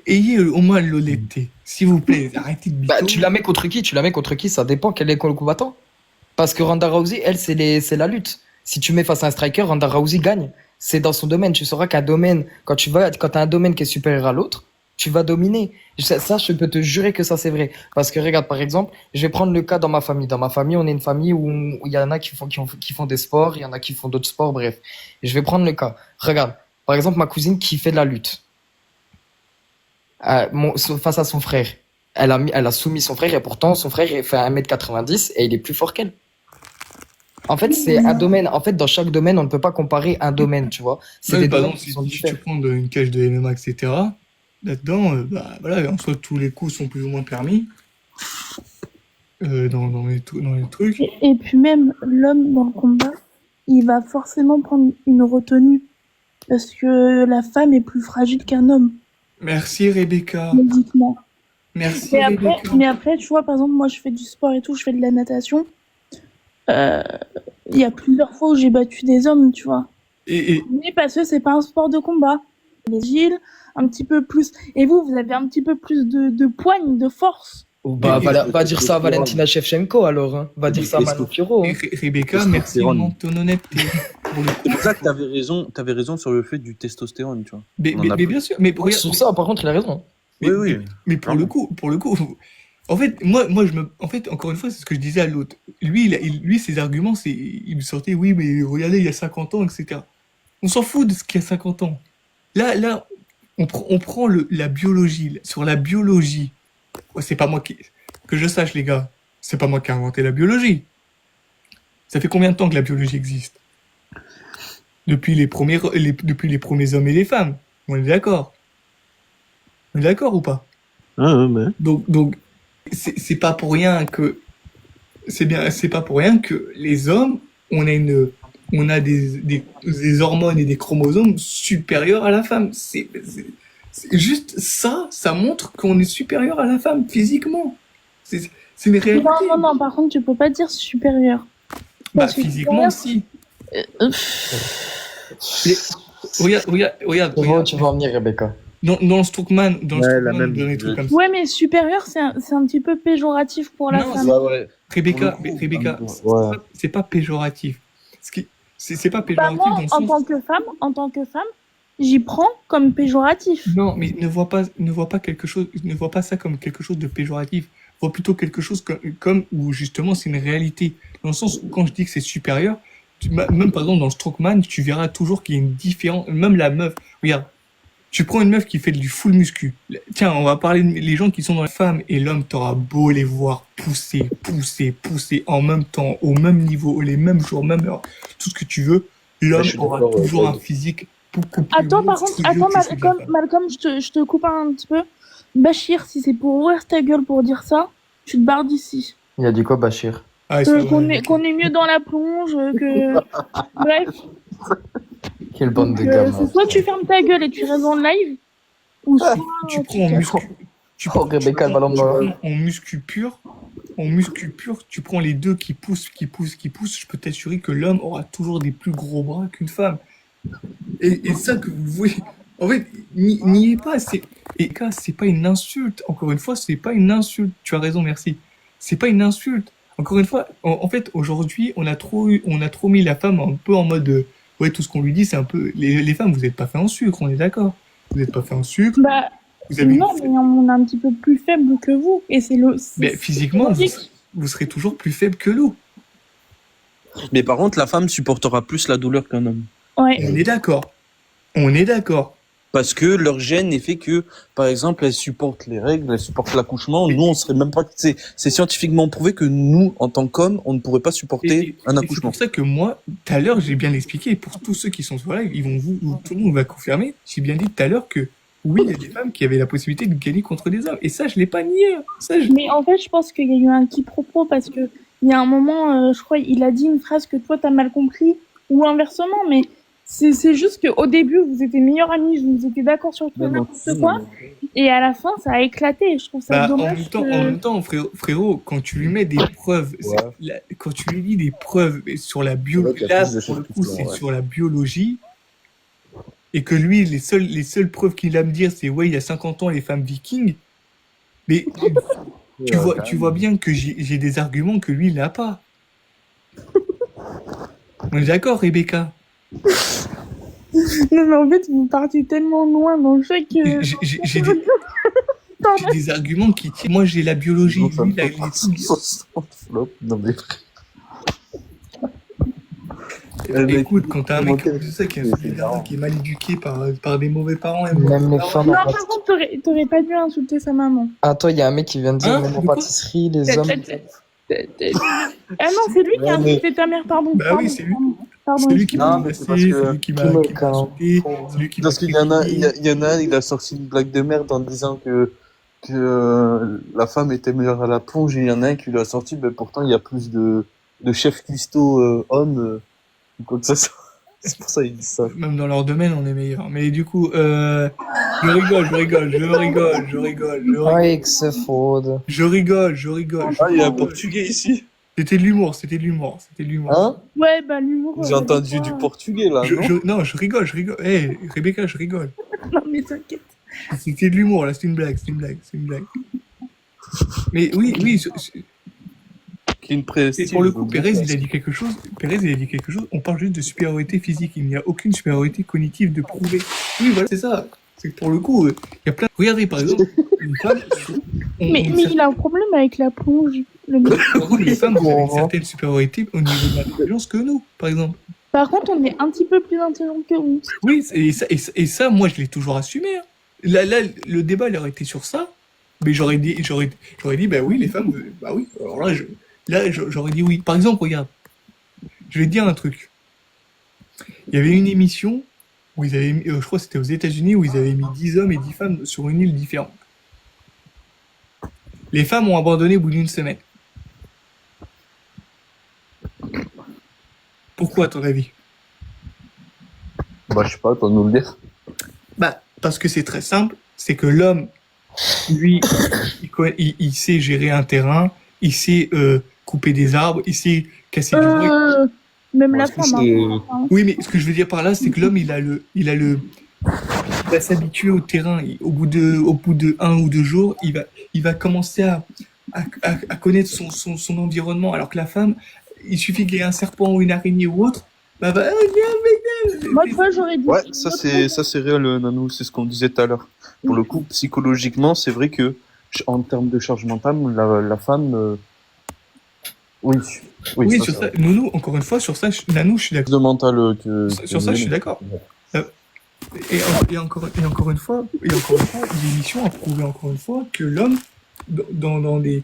[SPEAKER 2] ayez au moins l'honnêteté. S'il vous plaît, arrêtez de
[SPEAKER 4] Bah,
[SPEAKER 2] mytho.
[SPEAKER 4] tu la mets contre qui? Tu la mets contre qui? Ça dépend quel est le combattant. Parce que Ronda Rousey, elle, c'est la lutte. Si tu mets face à un striker, Ronda Rousey gagne. C'est dans son domaine. Tu sauras qu'un domaine, quand t'as un domaine qui est supérieur à l'autre, tu vas dominer. Ça, je peux te jurer que ça, c'est vrai. Parce que regarde, par exemple, je vais prendre le cas dans ma famille. Dans ma famille, on est une famille où il y en a qui font des sports, il y en a qui font d'autres sports, bref. Et je vais prendre le cas. Regarde, par exemple, ma cousine qui fait de la lutte. Face à son frère. Elle a soumis son frère et pourtant, son frère, il fait 1m90 et il est plus fort qu'elle. En fait, c'est un domaine. En fait, dans chaque domaine, on ne peut pas comparer un domaine, tu vois. C'est
[SPEAKER 2] Ouais,
[SPEAKER 4] des
[SPEAKER 2] par
[SPEAKER 4] domaines
[SPEAKER 2] exemple,
[SPEAKER 4] qui sont
[SPEAKER 2] si tu
[SPEAKER 4] différents.
[SPEAKER 2] prends une cage de MMA, etc., là-dedans, bah, voilà, en soi, tous les coups sont plus ou moins permis dans les trucs.
[SPEAKER 5] Et puis même, l'homme dans le combat, il va forcément prendre une retenue. Parce que la femme est plus fragile qu'un homme,
[SPEAKER 2] Merci Rebecca.
[SPEAKER 5] logiquement.
[SPEAKER 2] Merci
[SPEAKER 5] Mais
[SPEAKER 2] Rebecca.
[SPEAKER 5] après, tu vois, par exemple, moi, je fais du sport et tout, je fais de la natation. Euh, Il y a plusieurs fois où j'ai battu des hommes, tu vois.
[SPEAKER 2] Et
[SPEAKER 5] Mais parce que c'est pas un sport de combat. Les Gilles, un petit peu plus. Et vous avez un petit peu plus de poigne, de force.
[SPEAKER 4] Bah,
[SPEAKER 2] Et-
[SPEAKER 4] va dire ça à Valentina Shevchenko, alors, hein. Va dire ça à Manon Fiorot.
[SPEAKER 2] et
[SPEAKER 4] Hein.
[SPEAKER 2] Rebecca, merci
[SPEAKER 3] Testostérone.
[SPEAKER 2] de ton honnêteté. Pour le coup.
[SPEAKER 3] C'est pour ça que t'avais raison sur le fait du testostérone, tu vois.
[SPEAKER 2] Mais,
[SPEAKER 3] On en
[SPEAKER 2] mais-
[SPEAKER 3] a
[SPEAKER 2] mais
[SPEAKER 3] pas-
[SPEAKER 2] bien sûr, mais regarde,
[SPEAKER 4] Sur ça, par contre, il a raison.
[SPEAKER 2] mais,
[SPEAKER 3] Oui, oui.
[SPEAKER 2] mais pour le coup, en fait, en fait, encore une fois, c'est ce que je disais à l'autre. Lui, ses arguments, il me sortait, oui, mais regardez, il y a 50 ans, etc. On s'en fout de ce qu'il y a 50 ans. Là, on prend la biologie. Sur la biologie, ouais, c'est pas moi que je sache, les gars, c'est pas moi qui ai inventé la biologie. Ça fait combien de temps que la biologie existe? Depuis les premiers hommes et les femmes. On est d'accord? On est d'accord ou pas? Donc, c'est pas pour rien que c'est pas pour rien que les hommes, on a des hormones et des chromosomes supérieurs à la femme. C'est juste ça, ça montre qu'on est supérieur à la femme physiquement. C'est une réalité.
[SPEAKER 5] Non, par contre, tu peux pas dire supérieur.
[SPEAKER 2] Bah,
[SPEAKER 5] parce que
[SPEAKER 2] physiquement,
[SPEAKER 5] supérieur-
[SPEAKER 2] si. Mais regarde.
[SPEAKER 4] Tu vas en venir, Rebecca.
[SPEAKER 2] Dans le Strongman,
[SPEAKER 3] Ouais, la même.
[SPEAKER 2] dans les trucs comme ça.
[SPEAKER 5] Ouais, mais supérieur, c'est un petit peu péjoratif pour la
[SPEAKER 2] Non,
[SPEAKER 5] femme.
[SPEAKER 3] Ouais.
[SPEAKER 2] Rebecca,
[SPEAKER 3] Pour le coup,
[SPEAKER 2] Rebecca,
[SPEAKER 3] ouais.
[SPEAKER 2] c'est pas péjoratif. C'est pas
[SPEAKER 5] Bah,
[SPEAKER 2] péjoratif
[SPEAKER 5] moi,
[SPEAKER 2] dans le
[SPEAKER 5] en
[SPEAKER 2] sens.
[SPEAKER 5] tant que femme, j'y prends comme péjoratif.
[SPEAKER 2] Non, mais ne vois pas ça comme quelque chose de péjoratif. Vois plutôt quelque chose comme où justement c'est une réalité. Dans le sens où quand je dis que c'est supérieur, même par exemple dans le Strongman, tu verras toujours qu'il y a une différence. Même la meuf, regarde, tu prends une meuf qui fait du full muscu. Tiens, on va parler les gens qui sont dans la femme et l'homme, t'auras beau les voir pousser en même temps, au même niveau, les mêmes jours, même heure, tout ce que tu veux. L'homme
[SPEAKER 3] je suis
[SPEAKER 2] aura
[SPEAKER 3] d'accord,
[SPEAKER 2] toujours
[SPEAKER 3] ouais.
[SPEAKER 2] un physique beaucoup plus
[SPEAKER 5] Attends, par contre,
[SPEAKER 2] monstrueux que celui de la femme.
[SPEAKER 5] Malcolm, je te coupe un petit peu. Bachir, si c'est pour ouvrir ta gueule pour dire ça, tu te barres d'ici.
[SPEAKER 4] Il a dit quoi, Bachir?
[SPEAKER 2] Ah, c'est
[SPEAKER 5] Qu'on
[SPEAKER 2] vrai.
[SPEAKER 5] est mieux dans la plonge, que... Bref,
[SPEAKER 4] Quelle bande de
[SPEAKER 5] c'est
[SPEAKER 4] gamins.
[SPEAKER 5] soit tu fermes ta gueule et tu restes en live, ou soit
[SPEAKER 2] Tu prends en muscu.
[SPEAKER 4] Oh, Rebecca, elle va l'emmener.
[SPEAKER 2] En muscu pur, tu prends les deux qui poussent, je peux t'assurer que l'homme aura toujours des plus gros bras qu'une femme. Et ça que vous voyez, en fait, n'y est pas, c'est pas une insulte. Encore une fois, c'est pas une insulte. Tu as raison, merci. C'est pas une insulte. Encore une fois, en fait, aujourd'hui, on a trop mis la femme un peu en mode, ouais, tout ce qu'on lui dit, c'est un peu, les femmes, vous êtes pas fait en sucre, on est d'accord. Vous n'êtes pas fait en sucre.
[SPEAKER 5] bah,
[SPEAKER 2] Vous avez
[SPEAKER 5] non, mais on est un petit peu plus faible que vous. Et c'est
[SPEAKER 2] mais physiquement,
[SPEAKER 5] logique.
[SPEAKER 2] vous serez toujours plus faible que nous.
[SPEAKER 3] Mais par contre, la femme supportera plus la douleur qu'un homme.
[SPEAKER 5] Ouais.
[SPEAKER 2] On est d'accord. On est d'accord.
[SPEAKER 3] Parce que leur gène est fait que, par exemple, elles supportent les règles, elles supportent l'accouchement. Nous, on serait même pas. C'est scientifiquement prouvé que nous, en tant qu'hommes, on ne pourrait pas supporter un
[SPEAKER 2] Et c'est
[SPEAKER 3] accouchement.
[SPEAKER 2] pour ça que moi, tout à l'heure, j'ai bien expliqué, pour tous ceux qui sont sur live, tout le monde va confirmer, j'ai bien dit tout à l'heure que oui, il y a des femmes qui avaient la possibilité de gagner contre des hommes. Et ça, je l'ai pas nié.
[SPEAKER 5] Mais en fait, je pense qu'il y a eu un quiproquo parce que il y a un moment, je crois, il a dit une phrase que toi, t'as mal compris, ou inversement, mais c'est juste qu'au début, vous étiez meilleurs amis, vous étiez d'accord sur tout n'importe quoi, et à la fin, ça a éclaté. Je trouve ça
[SPEAKER 2] Bah,
[SPEAKER 5] dommage.
[SPEAKER 2] en même temps, frérot, quand tu lui mets des preuves, quand tu lui dis des preuves sur la biologie, là, pour le coup, c'est sur la biologie. et que lui, les seules preuves qu'il a à me dire, c'est ouais, il y a 50 ans, les femmes vikings. Mais tu vois bien que j'ai des arguments que lui, il n'a pas. On est d'accord, Rebecca?
[SPEAKER 5] Non, mais en fait, vous partez tellement loin dans le fait que.
[SPEAKER 2] J'ai des arguments qui tiennent. Moi, j'ai la biologie.
[SPEAKER 3] Non, ça
[SPEAKER 2] Lui,
[SPEAKER 3] me fait pas flop. Non, mais
[SPEAKER 2] écoute, quand t'as un mec
[SPEAKER 3] comment
[SPEAKER 2] comme ça qui
[SPEAKER 3] c'est marrant.
[SPEAKER 2] est mal éduqué par des mauvais parents et
[SPEAKER 4] Même les femmes
[SPEAKER 5] Non,
[SPEAKER 4] en
[SPEAKER 5] par contre, t'aurais pas dû insulter sa maman.
[SPEAKER 4] Attends, il y a un mec qui vient de dire
[SPEAKER 2] Hein,
[SPEAKER 4] même en
[SPEAKER 2] de quoi
[SPEAKER 4] pâtisserie, les hommes.
[SPEAKER 5] Ah non, c'est lui qui a
[SPEAKER 2] Non, mais-
[SPEAKER 5] insulté ta mère, pardon.
[SPEAKER 2] Bah
[SPEAKER 5] pardon,
[SPEAKER 2] oui, c'est lui.
[SPEAKER 5] Pardon.
[SPEAKER 2] C'est lui qui m'a
[SPEAKER 3] Non, mais c'est parce
[SPEAKER 2] menacé,
[SPEAKER 3] que-
[SPEAKER 2] c'est lui qui m'a
[SPEAKER 4] Tout le
[SPEAKER 2] insulté, c'est lui qui m'a
[SPEAKER 3] Parce qu'il y en a,
[SPEAKER 2] critiqué.
[SPEAKER 3] il y en a un, il a sorti une blague de merde en disant que la femme était meilleure à la plonge, et il y en a un qui lui a sorti, ben pourtant il y a plus de chefs cuistots hommes, ou quoi que ça soit. C'est pour ça qu'il dit ça.
[SPEAKER 2] Même dans leur domaine, on est meilleur. Mais du coup, je rigole.
[SPEAKER 4] Ouais, X fraude.
[SPEAKER 2] Je rigole.
[SPEAKER 3] Ah, il y a un portugais ici.
[SPEAKER 2] C'était de l'humour.
[SPEAKER 3] Hein?
[SPEAKER 5] Ouais, bah l'humour.
[SPEAKER 3] J'ai entendu du portugais là, non?
[SPEAKER 2] Non, je rigole. Hé, Rebecca, je rigole.
[SPEAKER 5] Non, mais t'inquiète.
[SPEAKER 2] C'était de l'humour, là, c'est une blague. Mais oui,
[SPEAKER 3] Qui est une
[SPEAKER 2] et pour le coup, Pérez, il a dit quelque chose. On parle juste de supériorité physique. Il n'y a aucune supériorité cognitive de prouver. Oui, voilà, c'est ça. C'est que pour le coup, il y a plein. Regardez, par exemple, une femme.
[SPEAKER 5] Mais il a un problème avec la plonge. Le mec.
[SPEAKER 2] Par contre, les femmes ont une certaine supériorité au niveau de l'intelligence que nous, par exemple.
[SPEAKER 5] Par contre, on est un petit peu plus intelligent que vous.
[SPEAKER 2] Oui, et ça, moi, je l'ai toujours assumé. Hein. Là, le débat, il aurait été sur ça. Mais j'aurais dit, bah oui, les femmes, bah oui. Alors là, j'aurais dit oui. Par exemple, regarde, je vais te dire un truc. Il y avait une émission où ils avaient mis, je crois que c'était aux États-Unis, où ils avaient mis 10 hommes et 10 femmes sur une île différente. Les femmes ont abandonné au bout d'une semaine. Pourquoi, à ton avis?
[SPEAKER 3] Bah, je sais pas, toi nous le dire.
[SPEAKER 2] Bah, parce que c'est très simple. C'est que l'homme, lui, il sait gérer un terrain, il sait couper des arbres, il sait casser du bois.
[SPEAKER 5] Même
[SPEAKER 3] Moi,
[SPEAKER 5] la
[SPEAKER 3] est-ce que
[SPEAKER 5] femme.
[SPEAKER 3] c'est-
[SPEAKER 5] Hein.
[SPEAKER 2] Oui, mais ce que je veux dire par là, c'est que l'homme, il va s'habituer au terrain. Au bout de 1 ou 2 jours, il va commencer à connaître son environnement. Alors que la femme, il suffit qu'il y ait un serpent ou une araignée ou autre, bah,
[SPEAKER 5] Moi, tu vois, j'aurais dit.
[SPEAKER 3] Ouais, ça c'est réel, Nanou, c'est ce qu'on disait tout à l'heure. Pour le coup, psychologiquement, c'est vrai que en termes de charge mentale, la femme, oui,
[SPEAKER 2] Oui,
[SPEAKER 3] ça,
[SPEAKER 2] sur
[SPEAKER 3] c'est
[SPEAKER 2] ça,
[SPEAKER 3] vrai.
[SPEAKER 2] Nounou, encore une fois, sur ça, Nanou, je suis d'accord.
[SPEAKER 3] Plus de mental que
[SPEAKER 2] Sur ça, je suis d'accord. Et encore une fois, l'émission a prouvé encore une fois que l'homme, dans des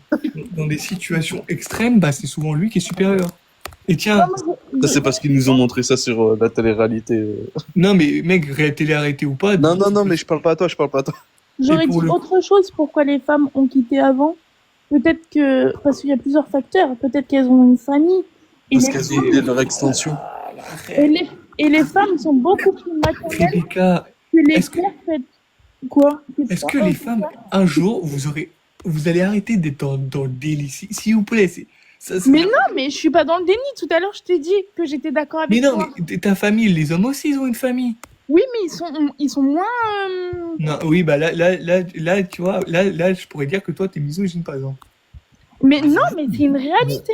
[SPEAKER 2] situations extrêmes, bah, c'est souvent lui qui est supérieur. Et tiens,
[SPEAKER 3] Ça, c'est parce qu'ils nous ont montré ça sur la télé-réalité.
[SPEAKER 2] non mais mec, télé-arrêté ou pas.
[SPEAKER 3] Non, mais je parle pas à toi.
[SPEAKER 5] J'aurais
[SPEAKER 2] Et pour
[SPEAKER 5] dit
[SPEAKER 2] le-
[SPEAKER 5] autre chose. Pourquoi les femmes ont quitté avant? Peut-être que. Parce qu'il y a plusieurs facteurs. Peut-être qu'elles ont une famille. Et
[SPEAKER 3] Parce
[SPEAKER 5] les,
[SPEAKER 3] qu'elles ont oublié leur extension.
[SPEAKER 5] et les femmes sont beaucoup plus maternelles
[SPEAKER 2] Rebecca,
[SPEAKER 5] que les
[SPEAKER 2] est-ce que-
[SPEAKER 5] pères faites. Quoi?
[SPEAKER 2] est-ce que les femmes, un jour, vous allez arrêter d'être dans le délit, s'il vous plaît.
[SPEAKER 5] Mais non, mais je suis pas dans le déni. Tout à l'heure, je t'ai dit que j'étais d'accord avec
[SPEAKER 2] Mais non,
[SPEAKER 5] toi.
[SPEAKER 2] mais ta famille, les hommes aussi, ils ont une famille.
[SPEAKER 5] Oui, mais ils sont moins.
[SPEAKER 2] Non, oui, bah là, tu vois, là, je pourrais dire que toi, t'es misogyne, par exemple.
[SPEAKER 5] Mais non, mais c'est une réalité.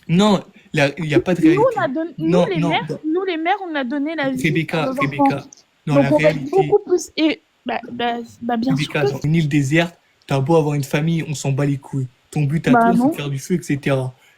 [SPEAKER 2] Non, il n'y a pas de
[SPEAKER 5] Nous,
[SPEAKER 2] réalité.
[SPEAKER 5] on a donné,
[SPEAKER 2] Non, non,
[SPEAKER 5] nous, les mères, on a donné la vie.
[SPEAKER 2] Rebecca,
[SPEAKER 5] à nos enfants.
[SPEAKER 2] dans
[SPEAKER 5] Donc
[SPEAKER 2] la
[SPEAKER 5] on va être
[SPEAKER 2] réalité,
[SPEAKER 5] beaucoup plus. Et bien sûr.
[SPEAKER 2] Rebecca, dans une île déserte, t'as beau avoir une famille, on s'en bat les couilles. Ton but à
[SPEAKER 5] Bah
[SPEAKER 2] toi, c'est
[SPEAKER 5] non.
[SPEAKER 2] de faire du feu, etc.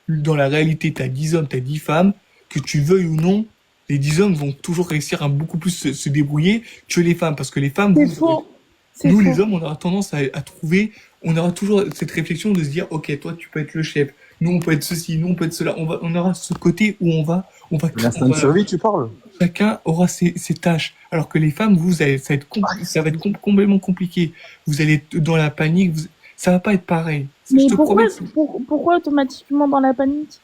[SPEAKER 2] Dans la réalité, t'as 10 hommes, t'as 10 femmes, que tu veuilles ou non, les 10 hommes vont toujours réussir à beaucoup plus se débrouiller que les femmes. Parce que les femmes,
[SPEAKER 5] C'est
[SPEAKER 2] vous-
[SPEAKER 5] faux. C'est
[SPEAKER 2] nous,
[SPEAKER 5] faux.
[SPEAKER 2] les hommes, on aura tendance à trouver, on aura toujours cette réflexion de se dire, ok, toi, tu peux être le chef, nous, on peut être ceci, nous, on peut être cela. On aura ce côté où on va
[SPEAKER 3] L'instinct de survie, tu parles?
[SPEAKER 2] chacun aura ses tâches. Alors que les femmes, ça va être complètement compliqué. Vous allez être dans la panique, ça va pas être pareil.
[SPEAKER 5] Mais
[SPEAKER 2] Je te
[SPEAKER 5] pourquoi,
[SPEAKER 2] promets.
[SPEAKER 5] pourquoi automatiquement dans la panique?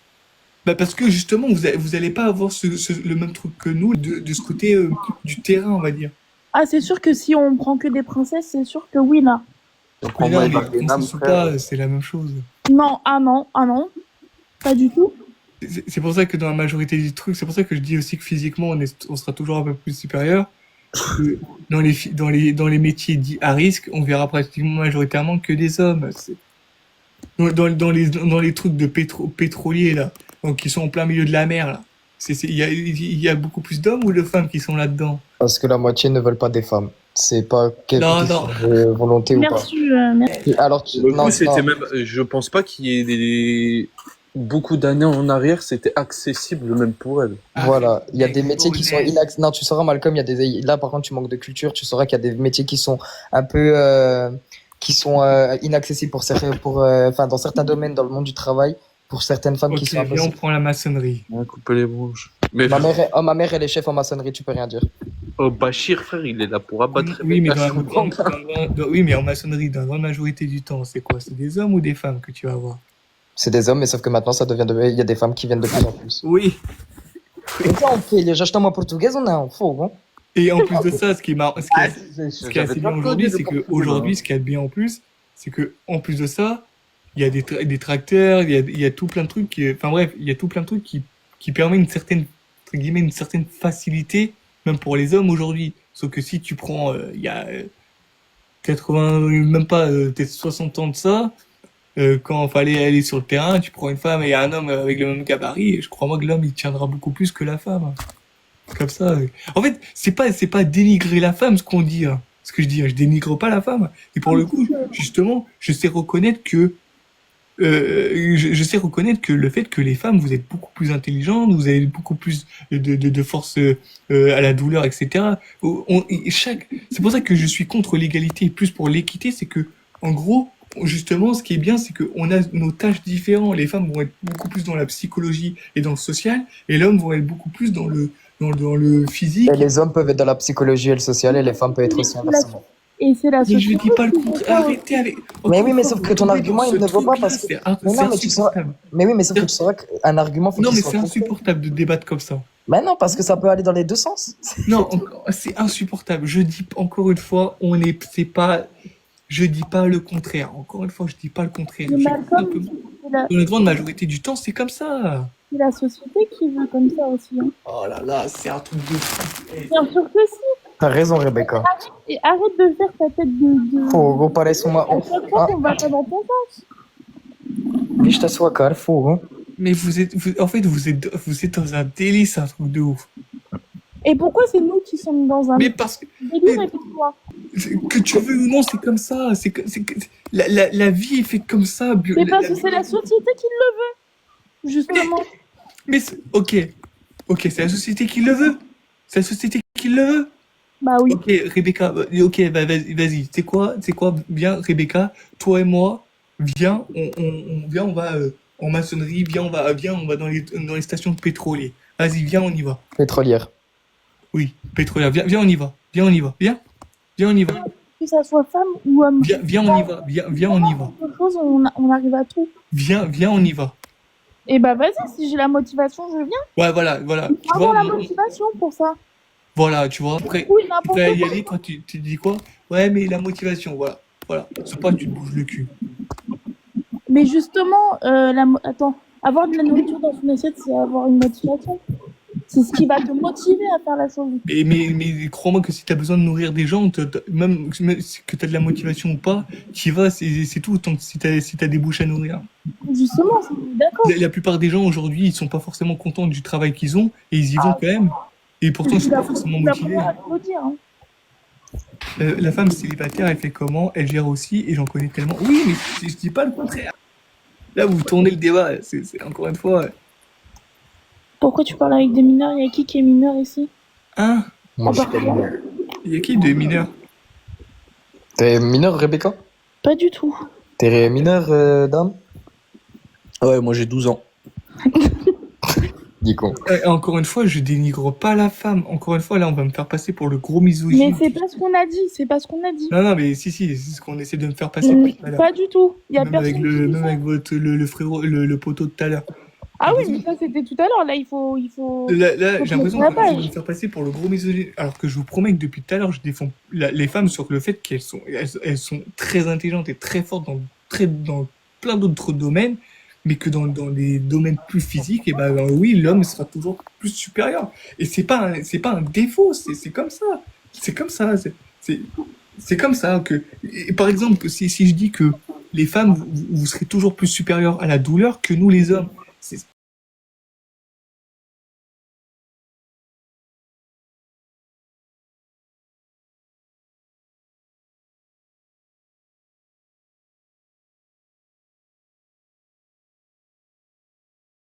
[SPEAKER 2] Bah parce que justement, vous allez pas avoir le même truc que nous, de ce côté du terrain, on va dire.
[SPEAKER 5] Ah, c'est sûr que si on prend que des princesses, c'est sûr que oui, là.
[SPEAKER 2] Mais là, princesse ou pas, c'est la même chose.
[SPEAKER 5] Non, ah non, pas du tout.
[SPEAKER 2] C'est pour ça que dans la majorité du truc, c'est pour ça que je dis aussi que physiquement, on sera toujours un peu plus supérieur. que dans les métiers dits à risque, on verra pratiquement majoritairement que des hommes. Dans les trucs de pétroliers, là, donc qui sont en plein milieu de la mer, là. Il y a beaucoup plus d'hommes ou de femmes qui sont là-dedans?
[SPEAKER 4] Parce que la moitié ne veulent pas des femmes. C'est pas quelque
[SPEAKER 2] Non,
[SPEAKER 4] question
[SPEAKER 2] non.
[SPEAKER 4] de volonté ou pas.
[SPEAKER 5] Merci, merci.
[SPEAKER 4] Alors,
[SPEAKER 3] Pour le
[SPEAKER 4] non,
[SPEAKER 3] coup, c'était
[SPEAKER 4] non.
[SPEAKER 3] même, je pense pas qu'il y ait beaucoup d'années en arrière, c'était accessible même pour elles.
[SPEAKER 4] Voilà, il y a
[SPEAKER 2] Avec
[SPEAKER 4] des métiers qui sont
[SPEAKER 2] Bournaise.
[SPEAKER 4] Non, tu sauras, Malcolm, il y a là par contre tu manques de culture, tu sauras qu'il y a des métiers qui sont un peu inaccessibles enfin dans certains domaines dans le monde du travail pour certaines femmes qui
[SPEAKER 2] Ok,
[SPEAKER 4] sont un peu.
[SPEAKER 2] viens, on prend la maçonnerie.
[SPEAKER 3] On a coupé les branches. Mais
[SPEAKER 4] Ma mère elle est chef en maçonnerie, tu peux rien dire.
[SPEAKER 3] oh, Bachir, frère, il est là pour abattre.
[SPEAKER 2] Oui, mais oui, mais en maçonnerie, dans la grande majorité du temps, c'est quoi? C'est des hommes ou des femmes que tu vas voir?
[SPEAKER 4] C'est des hommes, mais sauf que maintenant il y a des femmes qui viennent de plus en plus.
[SPEAKER 2] Oui.
[SPEAKER 4] Então, filha, já está uma portuguesa ou não? Fogo.
[SPEAKER 2] Et en plus de ça, ce qui est marrant, ce qui est assez bien aujourd'hui, c'est que aujourd'hui,
[SPEAKER 3] aujourd'hui,
[SPEAKER 2] ce qu'il y a de bien en plus, c'est que en plus de ça, il y a des tracteurs, il y a tout plein de trucs enfin bref, il y a tout plein de trucs qui permettent une certaine, entre guillemets, une certaine facilité, même pour les hommes aujourd'hui. Sauf que si tu prends, il y a 80, même pas, peut-être 60 ans de ça, quand il fallait aller sur le terrain, tu prends une femme et un homme avec le même gabarit, et je crois moi que l'homme, il tiendra beaucoup plus que la femme. Comme ça. En fait, c'est pas dénigrer la femme ce qu'on dit, hein. Ce que je dis, hein. Je dénigre pas la femme. Et pour le coup, justement, je sais reconnaître que je sais reconnaître que le fait que les femmes, vous êtes beaucoup plus intelligentes, vous avez beaucoup plus de force à la douleur, etc. C'est pour ça que je suis contre l'égalité et plus pour l'équité, c'est que, en gros, justement, ce qui est bien, c'est qu'on a nos tâches différentes. Les femmes vont être beaucoup plus dans la psychologie et dans le social, et l'homme vont être beaucoup plus dans le physique.
[SPEAKER 4] Et les hommes peuvent être dans la psychologie et le social, et les femmes peuvent être aussi inversement.
[SPEAKER 5] Et c'est la
[SPEAKER 2] Mais je
[SPEAKER 5] société
[SPEAKER 2] dis pas le
[SPEAKER 5] qui veut
[SPEAKER 2] contraire.
[SPEAKER 5] ça.
[SPEAKER 2] Arrêtez avec.
[SPEAKER 4] Mais oui, mais
[SPEAKER 2] Encore
[SPEAKER 4] sauf
[SPEAKER 2] une
[SPEAKER 4] que
[SPEAKER 2] fois,
[SPEAKER 4] ton
[SPEAKER 2] vous
[SPEAKER 4] argument,
[SPEAKER 2] tombez
[SPEAKER 4] il
[SPEAKER 2] dans
[SPEAKER 4] ne
[SPEAKER 2] ce
[SPEAKER 4] vaut pas
[SPEAKER 2] truc-là,
[SPEAKER 4] parce que.
[SPEAKER 2] c'est
[SPEAKER 4] Mais non, mais tu sauras.
[SPEAKER 2] insupportable.
[SPEAKER 4] Mais oui, mais sauf que tu sauras qu'un argument, faut
[SPEAKER 2] Non,
[SPEAKER 4] qu'il
[SPEAKER 2] mais
[SPEAKER 4] soit
[SPEAKER 2] c'est
[SPEAKER 4] fondé.
[SPEAKER 2] insupportable de débattre comme ça.
[SPEAKER 4] Mais non, parce que ça peut aller dans les deux sens.
[SPEAKER 2] Non, c'est insupportable. Je dis encore une fois, c'est pas, je dis pas le contraire. Encore une fois, je dis pas le contraire.
[SPEAKER 5] Mais
[SPEAKER 2] Je dis
[SPEAKER 5] Malcolm,
[SPEAKER 2] simplement,
[SPEAKER 5] c'est la,
[SPEAKER 2] dans la grande majorité du temps, c'est comme ça.
[SPEAKER 5] c'est la société qui veut comme ça aussi. Hein.
[SPEAKER 2] Oh là là, c'est un truc de fou. Eh,
[SPEAKER 5] Bien sûr que si.
[SPEAKER 4] T'as raison, Rebecca.
[SPEAKER 5] Et arrête de faire ta tête de...
[SPEAKER 4] Fogo, parece uma.
[SPEAKER 5] À chaque fois qu'on va pas dans ton sens.
[SPEAKER 4] Vista sua cara, fogo.
[SPEAKER 2] Mais en fait, vous êtes dans un délice, un truc de ouf.
[SPEAKER 5] Et pourquoi c'est nous qui sommes dans un
[SPEAKER 2] Mais parce que,
[SPEAKER 5] délire et toi?
[SPEAKER 2] que tu veux ou non, c'est comme ça. La vie est faite comme ça.
[SPEAKER 5] Mais parce que c'est la société qui le veut. Justement.
[SPEAKER 2] Mais ok, c'est la société qui le veut. C'est la société qui le veut.
[SPEAKER 5] Bah oui.
[SPEAKER 2] Ok, Rebecca, ok, bah, vas-y. C'est quoi, viens, Rebecca, toi et moi, viens, on va en maçonnerie, viens, on va dans les stations de pétrolier. Vas-y, viens, on y va.
[SPEAKER 4] Pétrolière.
[SPEAKER 2] Oui, pétrolière, viens, on y va. Viens, on y va.
[SPEAKER 5] Que ça soit femme ou homme.
[SPEAKER 2] Viens, on y va. Viens, on y va.
[SPEAKER 5] Quelque chose, on arrive à tout.
[SPEAKER 2] Viens, on y va.
[SPEAKER 5] Et bah vas-y, si j'ai la motivation, je viens.
[SPEAKER 2] Ouais, voilà. Tu
[SPEAKER 5] Avoir
[SPEAKER 2] vois,
[SPEAKER 5] la motivation pour ça.
[SPEAKER 2] voilà, tu vois. Après,
[SPEAKER 5] Oui,
[SPEAKER 2] tu
[SPEAKER 5] n'importe
[SPEAKER 2] peux y
[SPEAKER 5] quoi.
[SPEAKER 2] aller quand tu dis quoi? Ouais, mais la motivation, voilà. C'est pas que tu te bouges le cul.
[SPEAKER 5] Mais justement, attends, avoir de la nourriture dans son assiette, c'est avoir une motivation. C'est ce qui va te motiver à faire la chose.
[SPEAKER 2] Mais crois-moi que si tu as besoin de nourrir des gens, même que tu as de la motivation ou pas, tu y vas, c'est tout, tant que si tu as des bouches à nourrir.
[SPEAKER 5] Justement, d'accord.
[SPEAKER 2] La plupart des gens aujourd'hui, ils sont pas forcément contents du travail qu'ils ont et ils y vont quand même. Et pourtant, ils sont pas forcément motivés.
[SPEAKER 5] Faut dire, hein.
[SPEAKER 2] La femme célibataire, elle fait comment? Elle gère aussi, et j'en connais tellement. Oui, mais je dis pas le contraire. Là, vous tournez le débat, c'est encore une fois.
[SPEAKER 5] Pourquoi tu parles avec des mineurs? Il y a qui est mineur ici?
[SPEAKER 2] Hein?
[SPEAKER 4] Moi, je suis pas mineur.
[SPEAKER 2] Il y a qui de mineurs?
[SPEAKER 4] T'es mineur, Rebecca?
[SPEAKER 5] Pas du tout.
[SPEAKER 4] T'es mineur, Dan?
[SPEAKER 3] Ouais, moi j'ai 12 ans.
[SPEAKER 4] Dis con.
[SPEAKER 2] Encore une fois, je dénigre pas la femme. Encore une fois, là, on va me faire passer pour le gros misogyne.
[SPEAKER 5] Mais c'est pas ce qu'on a dit, c'est pas ce qu'on a dit.
[SPEAKER 2] Non, mais si, c'est ce qu'on essaie de me faire passer
[SPEAKER 5] Mais
[SPEAKER 2] pour tout à l'heure.
[SPEAKER 5] pas du tout. Il y a
[SPEAKER 2] Même
[SPEAKER 5] personne
[SPEAKER 2] avec
[SPEAKER 5] qui dit
[SPEAKER 2] même
[SPEAKER 5] ça.
[SPEAKER 2] avec le frérot, le poteau de tout à l'heure.
[SPEAKER 5] Ah oui, mais ça c'était tout à l'heure. Là, il faut.
[SPEAKER 2] Là,
[SPEAKER 5] faut
[SPEAKER 2] j'ai l'impression
[SPEAKER 5] mettre la
[SPEAKER 2] qu'on essaie de
[SPEAKER 5] page.
[SPEAKER 2] me faire passer pour le gros misogyne. Alors que je vous promets que depuis tout à l'heure, je défends les femmes sur le fait qu'elles sont très intelligentes et très fortes dans plein d'autres domaines, mais que dans les domaines plus physiques, et oui, l'homme sera toujours plus supérieur. Et c'est pas un défaut, c'est comme ça. c'est comme ça. C'est, c'est comme ça que, et par exemple, si je dis que les femmes, vous serez toujours plus supérieures à la douleur que nous les hommes,